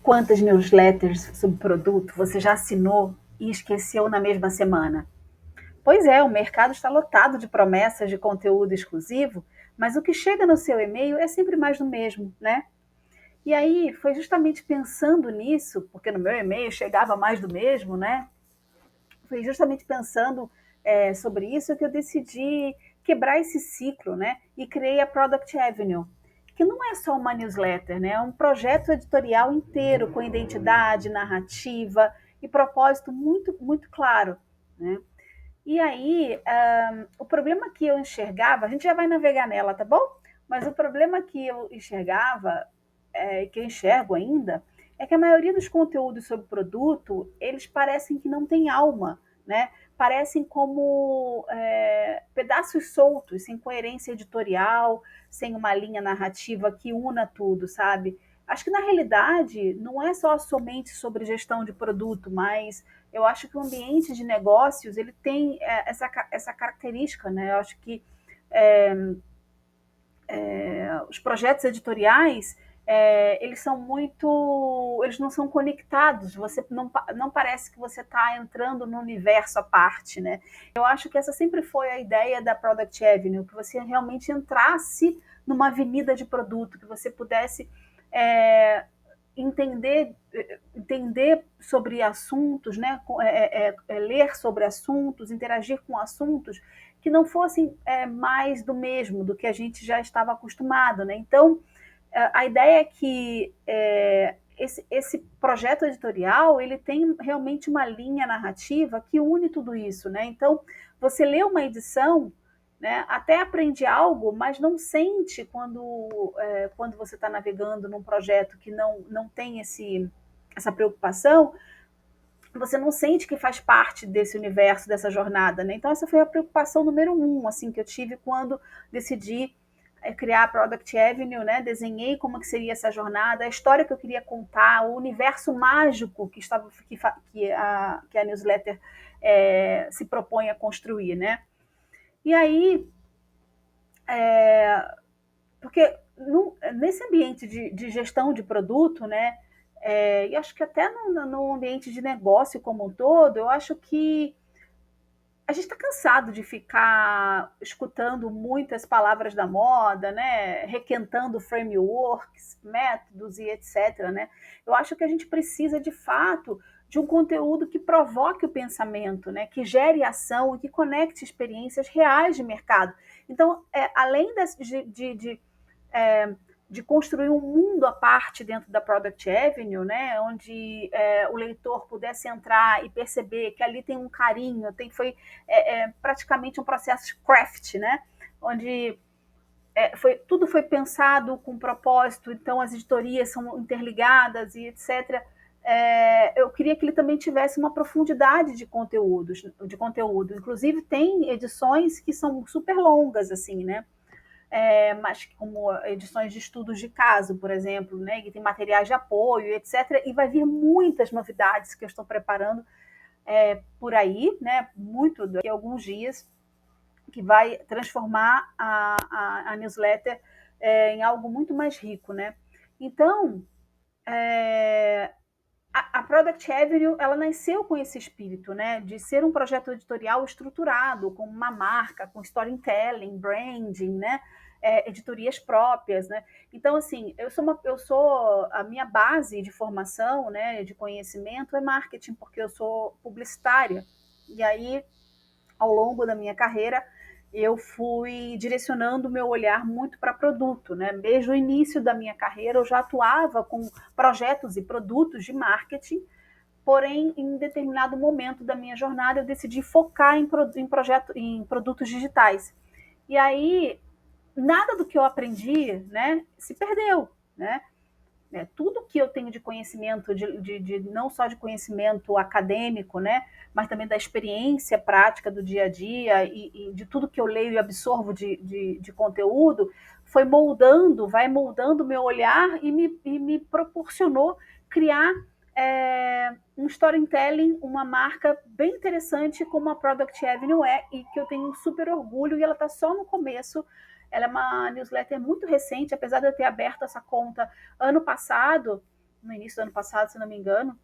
Quantas newsletters sobre produto você já assinou e esqueceu na mesma semana? Pois é, o mercado está lotado de promessas de conteúdo exclusivo, mas o que chega no seu e-mail é sempre mais do mesmo, né? E aí foi justamente pensando nisso, porque no meu e-mail chegava mais do mesmo, né? Foi justamente pensando sobre isso que eu decidi quebrar esse ciclo, né? E criei a Product Avenue, que não é só uma newsletter, né? É um projeto editorial inteiro com identidade, narrativa e propósito muito, muito claro, né? E aí, o problema que eu enxergava, a gente já vai navegar nela, tá bom? Mas o problema que eu enxergava, que eu enxergo ainda, é que a maioria dos conteúdos sobre produto, eles parecem que não têm alma, né? Parecem como pedaços soltos, sem coerência editorial, sem uma linha narrativa que una tudo, sabe? Acho que na realidade não é só somente sobre gestão de produto, mas eu acho que o ambiente de negócios ele tem essa característica, né? Eu acho que os projetos editoriais eles são muito, eles não são conectados. Você não parece que você está entrando no universo à parte, né? Eu acho que essa sempre foi a ideia da Product Avenue, que você realmente entrasse numa avenida de produto, que você pudesse entender sobre assuntos, né? Ler sobre assuntos, interagir com assuntos que não fossem mais do mesmo, do que a gente já estava acostumado, né? Então, a ideia é que esse projeto editorial ele tem realmente uma linha narrativa que une tudo isso, né? Então, você lê uma edição, né, até aprende algo, mas não sente quando você está navegando num projeto que não tem essa preocupação, você não sente que faz parte desse universo, dessa jornada, né? Então essa foi a preocupação número um, assim, que eu tive quando decidi criar a Product Avenue, né? Desenhei como que seria essa jornada, a história que eu queria contar, o universo mágico que a newsletter se propõe a construir, né? E aí, porque nesse ambiente de gestão de produto, né? E acho que até no ambiente de negócio como um todo, eu acho que a gente está cansado de ficar escutando muitas palavras da moda, né? Requentando frameworks, métodos e etc. Né? Eu acho que a gente precisa, de fato, de um conteúdo que provoque o pensamento, né? Que gere ação e que conecte experiências reais de mercado. Então, além de construir um mundo à parte dentro da Product Avenue, né, onde o leitor pudesse entrar e perceber que ali tem um carinho, foi praticamente um processo de craft, né, onde tudo foi pensado com propósito, então as editorias são interligadas e etc. Eu queria que ele também tivesse uma profundidade de conteúdo. Inclusive tem edições que são super longas, assim, né? Mas como edições de estudos de caso, por exemplo, né, que tem materiais de apoio, etc. E vai vir muitas novidades que eu estou preparando por aí, né, muito daqui a alguns dias, que vai transformar a newsletter em algo muito mais rico, né? Então, a Product Avenue ela nasceu com esse espírito, né, de ser um projeto editorial estruturado, com uma marca, com storytelling, branding, né, editorias próprias, né. Então, assim, eu sou a minha base de formação, né, de conhecimento é marketing, porque eu sou publicitária. E aí, ao longo da minha carreira, eu fui direcionando o meu olhar muito para produto, né? Desde o início da minha carreira, eu já atuava com projetos e produtos de marketing, porém, em determinado momento da minha jornada, eu decidi focar em produtos digitais. E aí, nada do que eu aprendi, né, se perdeu, né? Tudo que eu tenho de conhecimento, de não só de conhecimento acadêmico, né, mas também da experiência prática do dia a dia e de tudo que eu leio e absorvo de conteúdo, vai moldando o meu olhar e me proporcionou criar um storytelling, uma marca bem interessante como a Product Avenue e que eu tenho um super orgulho, e ela está só no começo. Ela é uma newsletter muito recente, apesar de eu ter aberto essa conta ano passado, no início do ano passado, se não me engano,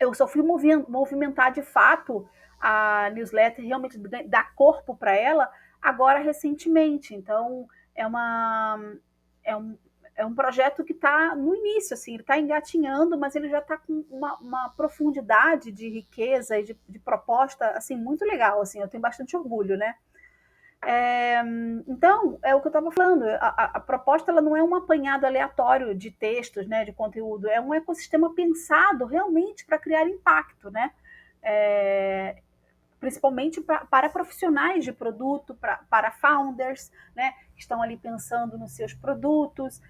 eu só fui movimentar de fato a newsletter, realmente dar corpo para ela, agora recentemente. Então, é, uma, é, um, é um projeto que está no início, assim, ele está engatinhando, mas ele já está com uma profundidade de riqueza e de proposta assim, muito legal. Assim, eu tenho bastante orgulho, né? Então, é o que eu estava falando, a proposta ela não é um apanhado aleatório de textos, né, de conteúdo, é um ecossistema pensado realmente para criar impacto, né? É, principalmente para profissionais de produto, para founders, né, que estão ali pensando nos seus produtos,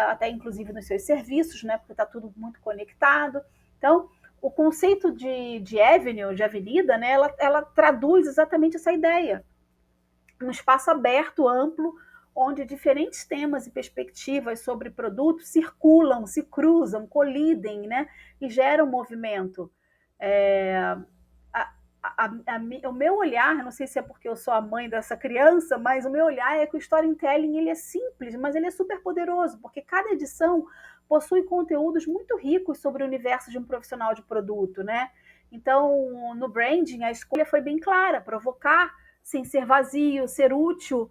até inclusive nos seus serviços, né, porque está tudo muito conectado. Então, o conceito de avenue, de avenida, né, ela traduz exatamente essa ideia, um espaço aberto, amplo, onde diferentes temas e perspectivas sobre produtos circulam, se cruzam, colidem, né, e geram movimento. É, o meu olhar, não sei se é porque eu sou a mãe dessa criança, mas o meu olhar é que o storytelling ele é simples, mas ele é super poderoso, porque cada edição possui conteúdos muito ricos sobre o universo de um profissional de produto, né? Então, no branding, a escolha foi bem clara: provocar sem ser vazio, ser útil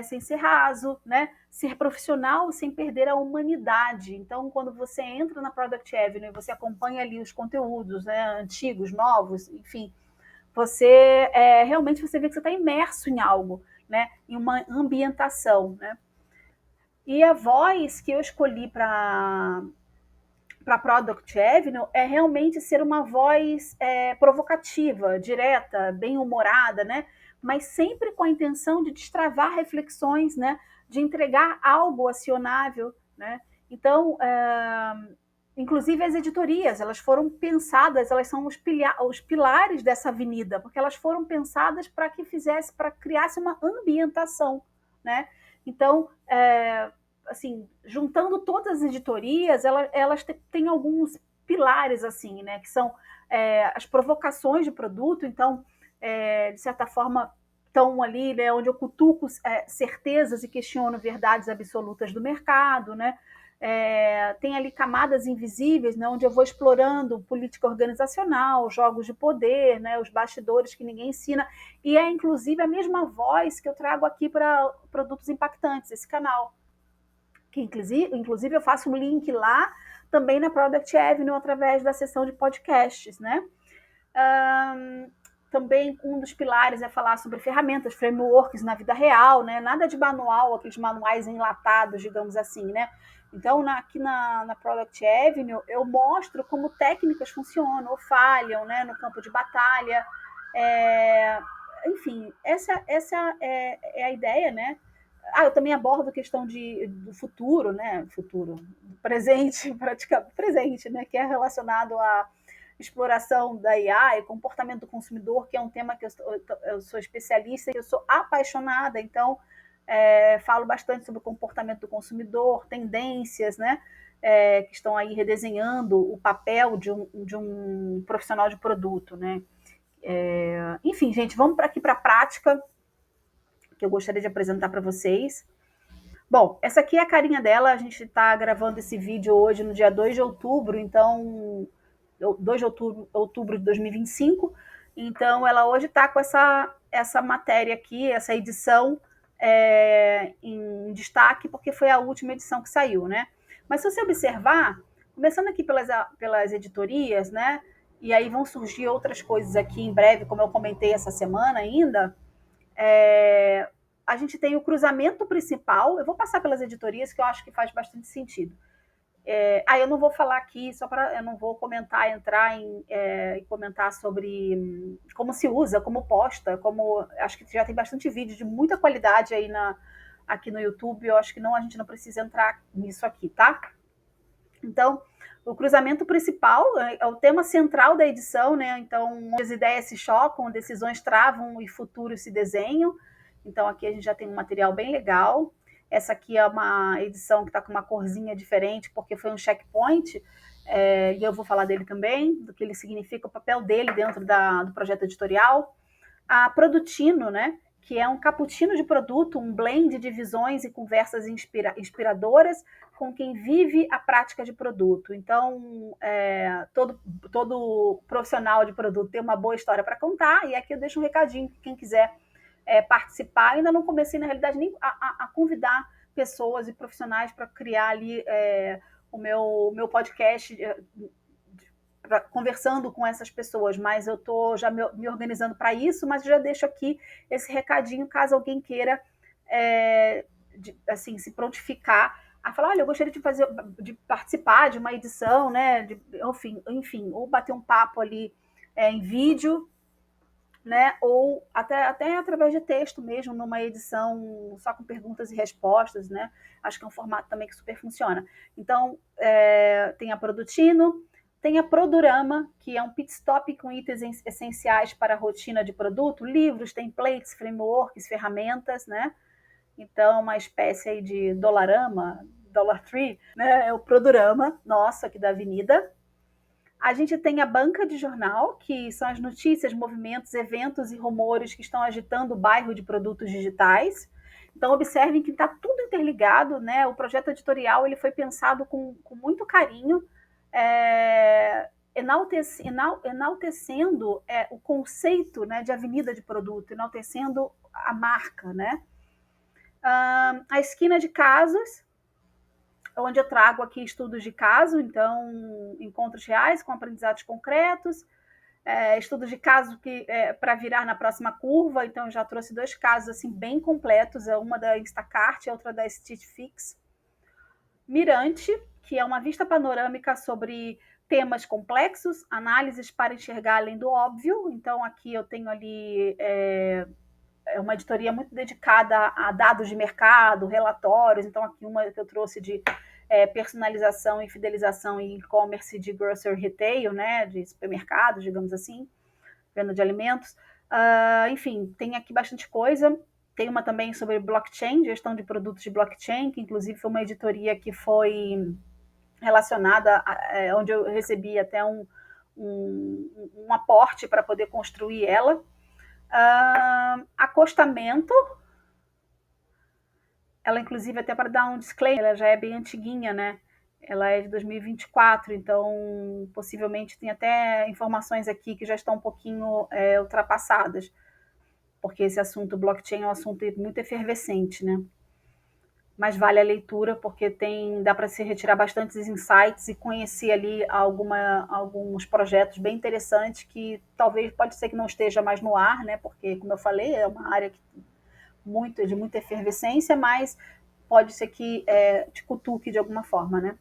sem ser raso, né? Ser profissional sem perder a humanidade. Então, quando você entra na Product Avenue e você acompanha ali os conteúdos, né, antigos, novos, enfim, você realmente você vê que você está imerso em algo, né? Em uma ambientação, né? E a voz que eu escolhi para Product Avenue é realmente ser uma voz provocativa, direta, bem humorada, né? Mas sempre com a intenção de destravar reflexões, né? De entregar algo acionável, né? Então, inclusive as editorias, elas foram pensadas, elas são os pilares dessa avenida, porque elas foram pensadas para que para criasse uma ambientação, né? Então, assim, juntando todas as editorias, elas têm alguns pilares, assim, né? Que são as provocações de produto, então, de certa forma, estão ali, né? Onde eu cutuco certezas e questiono verdades absolutas do mercado, né? Tem ali camadas invisíveis, né, onde eu vou explorando política organizacional, jogos de poder, né, os bastidores que ninguém ensina, e é inclusive a mesma voz que eu trago aqui para Produtos Impactantes, esse canal, que inclusive eu faço um link lá também na Product Avenue através da seção de podcasts, né? Também um dos pilares é falar sobre ferramentas, frameworks na vida real, né? Nada de manual, aqueles manuais enlatados, digamos assim, né? Então, aqui na Product Avenue, eu mostro como técnicas funcionam ou falham, né? No campo de batalha. Enfim, essa é a ideia, né? Eu também abordo a questão do futuro, né? Futuro, presente, praticamente presente, né? Que é relacionado à exploração da IA e comportamento do consumidor, que é um tema que eu sou especialista e eu sou apaixonada, então falo bastante sobre o comportamento do consumidor, tendências, né? Que estão aí redesenhando o papel de um profissional de produto, né? Enfim, gente, vamos aqui para a prática, que eu gostaria de apresentar para vocês. Bom, essa aqui é a carinha dela, a gente está gravando esse vídeo hoje no dia 2 de outubro, então 2 de outubro de 2025, então ela hoje está com essa matéria aqui, essa edição em destaque, porque foi a última edição que saiu, né? Mas se você observar, começando aqui pelas editorias, né? E aí vão surgir outras coisas aqui em breve, como eu comentei essa semana ainda, a gente tem o cruzamento principal. Eu vou passar pelas editorias que eu acho que faz bastante sentido. Eu não vou falar aqui, eu não vou comentar, entrar e comentar sobre como se usa, como posta, acho que já tem bastante vídeo de muita qualidade aí aqui no YouTube. Eu acho que a gente não precisa entrar nisso aqui, tá? Então, o cruzamento principal é o tema central da edição, né? Então, as ideias se chocam, decisões travam e futuros se desenham. Então, aqui a gente já tem um material bem legal. Essa aqui é uma edição que está com uma corzinha diferente, porque foi um checkpoint, e eu vou falar dele também, do que ele significa, o papel dele dentro do projeto editorial. A Produtino, né? que é um cappuccino de produto, um blend de visões e conversas inspiradoras com quem vive a prática de produto. Então, todo profissional de produto tem uma boa história para contar, e aqui eu deixo um recadinho para quem quiser participar. Ainda não comecei, na realidade, nem a convidar pessoas e profissionais para criar ali o meu podcast, conversando com essas pessoas, mas eu estou já me organizando para isso, mas já deixo aqui esse recadinho, caso alguém queira assim, se prontificar a falar, olha, eu gostaria de participar de uma edição, né, enfim, ou bater um papo ali em vídeo, né, ou até através de texto mesmo, numa edição só com perguntas e respostas, né, acho que é um formato também que super funciona. Então, tem a Produtino, tem a Produrama, que é um pit stop com itens essenciais para a rotina de produto, livros, templates, frameworks, ferramentas, né, então uma espécie aí de Dollarama, Dollar Tree, né, é o Produrama, nosso aqui da Avenida. A gente tem a banca de jornal, que são as notícias, movimentos, eventos e rumores que estão agitando o bairro de produtos digitais. Então, observem que está tudo interligado, né? O projeto editorial ele foi pensado com muito carinho, enaltecendo o conceito, né, de avenida de produto, enaltecendo a marca, né? A esquina de casos, onde eu trago aqui estudos de caso, então encontros reais com aprendizados concretos, estudos de caso para virar na próxima curva, então eu já trouxe 2 casos assim bem completos, uma da Instacart e outra da Stitch Fix. Mirante, que é uma vista panorâmica sobre temas complexos, análises para enxergar além do óbvio, então aqui eu tenho ali uma editoria muito dedicada a dados de mercado, relatórios, então aqui uma que eu trouxe de personalização e fidelização em e-commerce de grocery retail, né, de supermercados, digamos assim, venda de alimentos. Enfim, tem aqui bastante coisa. Tem uma também sobre blockchain, gestão de produtos de blockchain, que inclusive foi uma editoria que foi relacionada, onde eu recebi até um aporte para poder construir ela. Acostamento, ela inclusive até para dar um disclaimer, ela já é bem antiguinha, né? Ela é de 2024, então possivelmente tem até informações aqui que já estão um pouquinho ultrapassadas, porque esse assunto blockchain é um assunto muito efervescente, né? Mas vale a leitura porque dá para se retirar bastantes insights e conhecer ali alguns projetos bem interessantes que talvez pode ser que não esteja mais no ar, né? Porque, como eu falei, é uma área de muita efervescência, mas pode ser que te cutuque de alguma forma, né?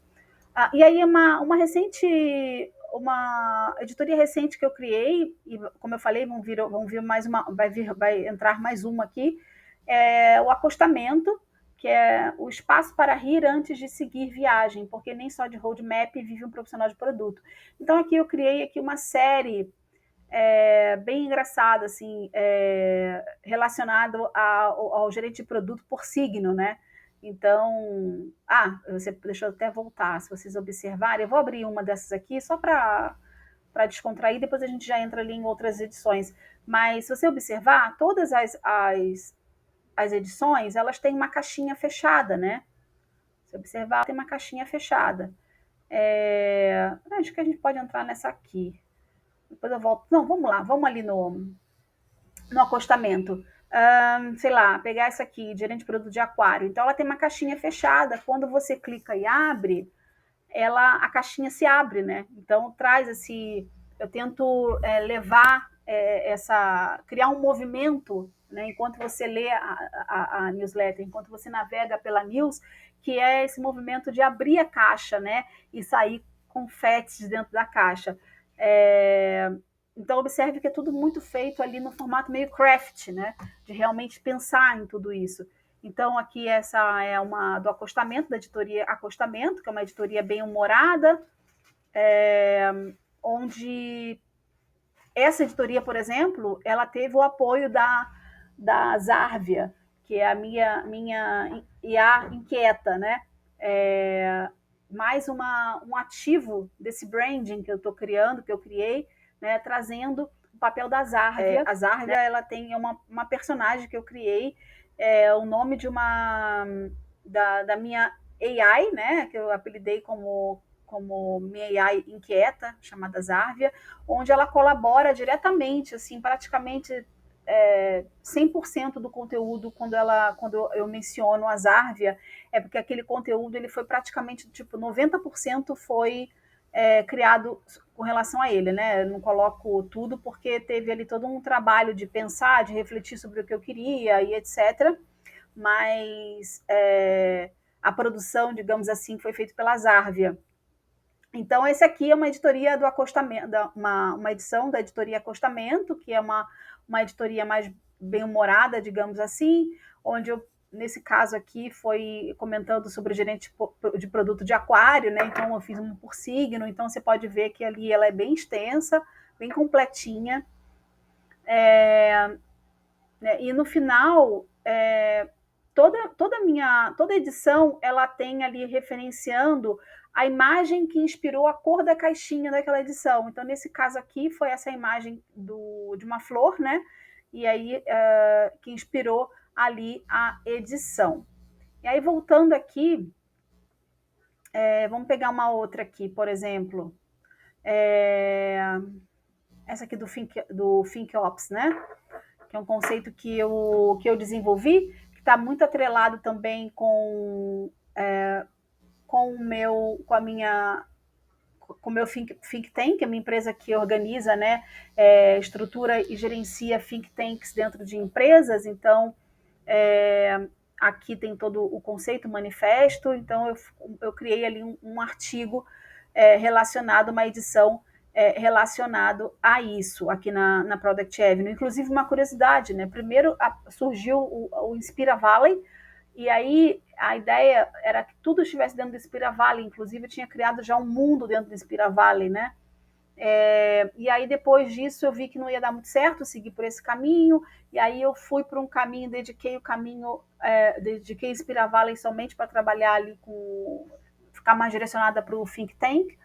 E aí uma editoria recente que eu criei, e como eu falei, vão vir mais uma, vai entrar mais uma aqui, o Acostamento, que é o espaço para rir antes de seguir viagem, porque nem só de roadmap vive um profissional de produto. Então aqui eu criei aqui uma série bem engraçada, assim, relacionado ao gerente de produto por signo, né? Então, deixa eu até voltar, se vocês observarem, eu vou abrir uma dessas aqui só para descontrair, depois a gente já entra ali em outras edições. Mas se você observar, todas as edições, elas têm uma caixinha fechada, né? Se observar, tem uma caixinha fechada. Acho que a gente pode entrar nessa aqui. Depois eu volto. Não, vamos lá, vamos ali no acostamento. Sei lá, pegar essa aqui, gerente de produto de aquário. Então, ela tem uma caixinha fechada. Quando você clica e abre, a caixinha se abre, né? Então, traz esse... Eu tento levar criar um movimento, né? Enquanto você lê a newsletter, enquanto você navega pela news, que é esse movimento de abrir a caixa, né? E sair confetes dentro da caixa. Então, observe que é tudo muito feito ali no formato meio craft, né? De realmente pensar em tudo isso. Então, aqui essa é uma do Acostamento, da editoria Acostamento, que é uma editoria bem humorada, onde essa editoria, por exemplo, ela teve o apoio da Zárvia, que é a minha IA inquieta, né? Mais um ativo desse branding que eu estou criando, que eu criei, né, trazendo papel da Zárvia. A Zárvia, né? Ela tem uma personagem que eu criei, o nome de da minha AI, né, que eu apelidei como minha AI inquieta, chamada Zárvia, onde ela colabora diretamente, assim, praticamente 100% do conteúdo, quando eu menciono a Zárvia, é porque aquele conteúdo ele foi praticamente, tipo, 90% foi criado com relação a ele, né? Eu não coloco tudo porque teve ali todo um trabalho de pensar, de refletir sobre o que eu queria e etc. Mas a produção, digamos assim, foi feita pela Zárvia. Então, esse aqui é uma editoria do Acostamento, uma edição da editoria Acostamento, que é uma editoria mais bem-humorada, digamos assim, onde eu, nesse caso aqui, foi comentando sobre o gerente de produto de aquário, né? Então, eu fiz um por signo, então você pode ver que ali ela é bem extensa, bem completinha. Né? E no final, toda edição, ela tem ali referenciando a imagem que inspirou a cor da caixinha daquela edição. Então, nesse caso aqui, foi essa imagem de uma flor, né? E aí, que inspirou ali a edição. E aí, voltando aqui, vamos pegar uma outra aqui, por exemplo. Essa aqui do ThinkOps, né? Que é um conceito que eu desenvolvi, que está muito atrelado também com o meu think tank, a minha empresa que organiza, né, estrutura e gerencia think tanks dentro de empresas. Então, aqui tem todo o conceito, o manifesto. Então, eu criei ali um artigo relacionado, uma edição relacionado a isso aqui na Product Avenue. Inclusive, uma curiosidade, né? Primeiro surgiu o Inspira Valley, e aí a ideia era que tudo estivesse dentro do Inspira Valley. Inclusive, eu tinha criado já um mundo dentro do Inspira Valley, né? E aí, depois disso, eu vi que não ia dar muito certo seguir por esse caminho, e aí eu fui para um caminho, dediquei Inspira Valley somente para trabalhar ali ficar mais direcionada para o Think Tank,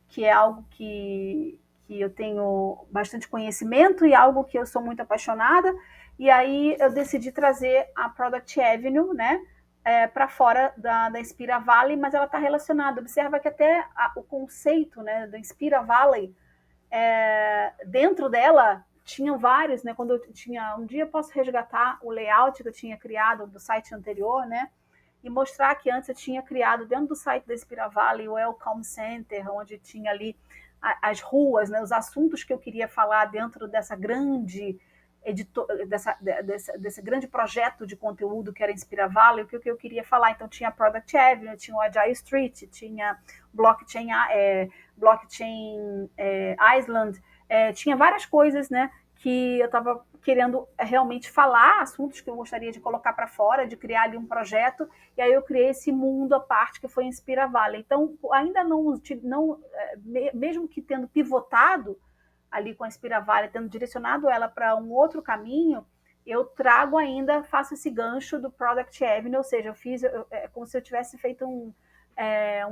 que é algo que eu tenho bastante conhecimento e algo que eu sou muito apaixonada. E aí eu decidi trazer a Product Avenue, né, para fora da Inspira Valley, mas ela está relacionada. Observa que até o conceito, né, da Inspira Valley, dentro dela tinham vários, né? Quando eu tinha um dia, eu posso resgatar o layout que eu tinha criado do site anterior, né? E mostrar que antes eu tinha criado dentro do site da Inspira Valley o Welcome Center, onde tinha ali as ruas, né, os assuntos que eu queria falar dentro dessa grande desse grande projeto de conteúdo que era Inspira Valley, o que eu queria falar. Então tinha Product Avenue, tinha o Agile Street, tinha Blockchain Island, tinha várias coisas, né, que eu estava querendo realmente falar, assuntos que eu gostaria de colocar para fora, de criar ali um projeto, e aí eu criei esse mundo à parte que foi Inspira Valley. Então, ainda não mesmo que tendo pivotado ali com a Inspira Valley, tendo direcionado ela para um outro caminho, eu trago ainda, faço esse gancho do Product Avenue, ou seja, é como se eu tivesse feito um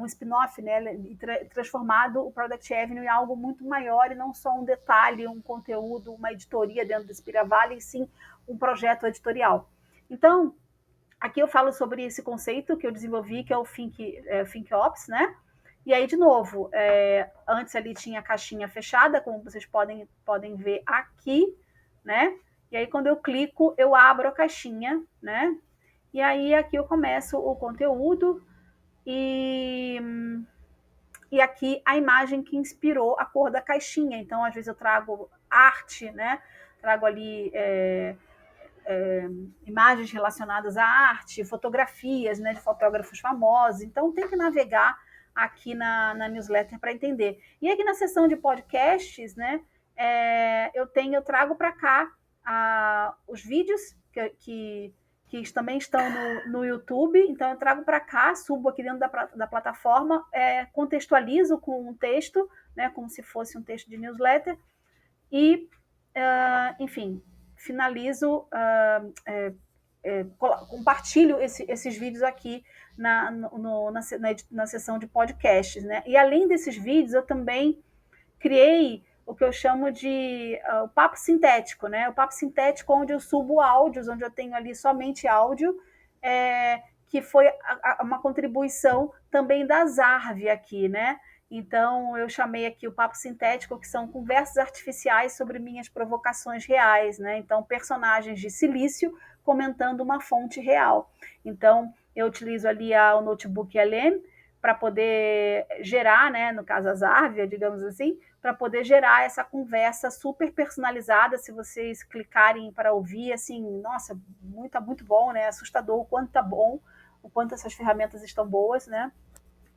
spin-off, né, e transformado o Product Avenue em algo muito maior, e não só um detalhe, um conteúdo, uma editoria dentro do Inspira Valley, e sim um projeto editorial. Então, aqui eu falo sobre esse conceito que eu desenvolvi, que é o ThinkOps, né? E aí, de novo, antes ali tinha a caixinha fechada, como vocês podem ver aqui, né? E aí, quando eu clico, eu abro a caixinha, né? E aí, aqui eu começo o conteúdo, e aqui a imagem que inspirou a cor da caixinha. Então, às vezes eu trago arte, né? Trago ali imagens relacionadas à arte, fotografias, né, de fotógrafos famosos. Então, tem que navegar aqui na newsletter para entender. E aqui na seção de podcasts, né, eu trago para cá os vídeos que também estão no YouTube. Então, eu trago para cá, subo aqui dentro da plataforma, contextualizo com um texto, né, como se fosse um texto de newsletter, e, enfim, finalizo, compartilho esses vídeos aqui na seção de podcasts, né? E além desses vídeos, eu também criei o que eu chamo de o papo sintético, né? O papo sintético onde eu subo áudios, onde eu tenho ali somente áudio, que foi uma contribuição também da Zarv aqui, né? Então, eu chamei aqui o papo sintético, que são conversas artificiais sobre minhas provocações reais, né? Então, personagens de silício comentando uma fonte real. Então, eu utilizo ali o notebook LM para poder gerar, né, no caso a Zarvia, digamos assim, para poder gerar essa conversa super personalizada. Se vocês clicarem para ouvir, assim, nossa, muito bom, né? Assustador o quanto tá bom, o quanto essas ferramentas estão boas, né?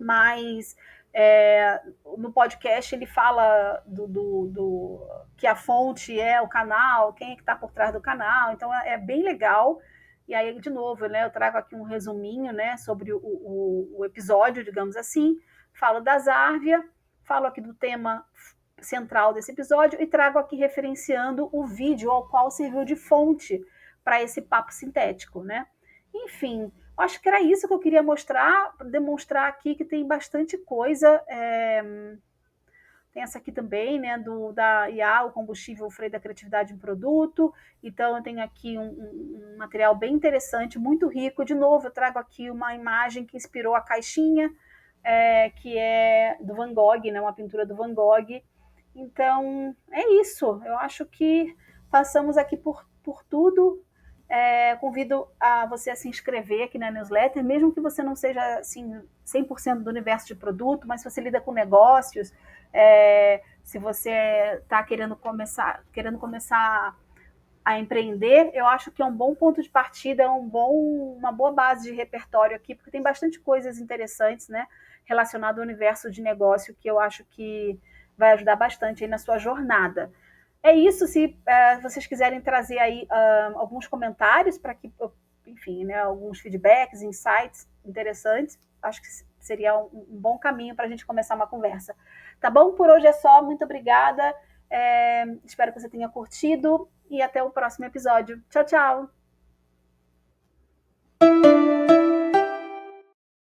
Mas no podcast ele fala que a fonte é o canal, quem é que está por trás do canal, então é bem legal. E aí, de novo, né, eu trago aqui um resuminho, né, sobre o episódio, digamos assim, falo da Zárvia, falo aqui do tema central desse episódio e trago aqui referenciando o vídeo ao qual serviu de fonte para esse papo sintético, né? Enfim, acho que era isso que eu queria mostrar, demonstrar aqui que tem bastante coisa. Tem essa aqui também, né, da IA, o combustível, o freio da criatividade em produto. Então, eu tenho aqui um material bem interessante, muito rico. De novo, eu trago aqui uma imagem que inspirou a caixinha, que é do Van Gogh, né, uma pintura do Van Gogh. Então, é isso. Eu acho que passamos aqui por tudo. Convido a você a se inscrever aqui na newsletter, mesmo que você não seja assim, 100% do universo de produto, mas se você lida com negócios, se você está querendo começar a empreender, eu acho que é um bom ponto de partida, uma boa base de repertório aqui, porque tem bastante coisas interessantes, né, relacionado ao universo de negócio que eu acho que vai ajudar bastante aí na sua jornada. É isso, se vocês quiserem trazer aí alguns comentários para que, enfim, né, alguns feedbacks, insights interessantes, acho que seria um bom caminho para a gente começar uma conversa. Tá bom? Por hoje é só, muito obrigada. Espero que você tenha curtido e até o próximo episódio. Tchau, tchau!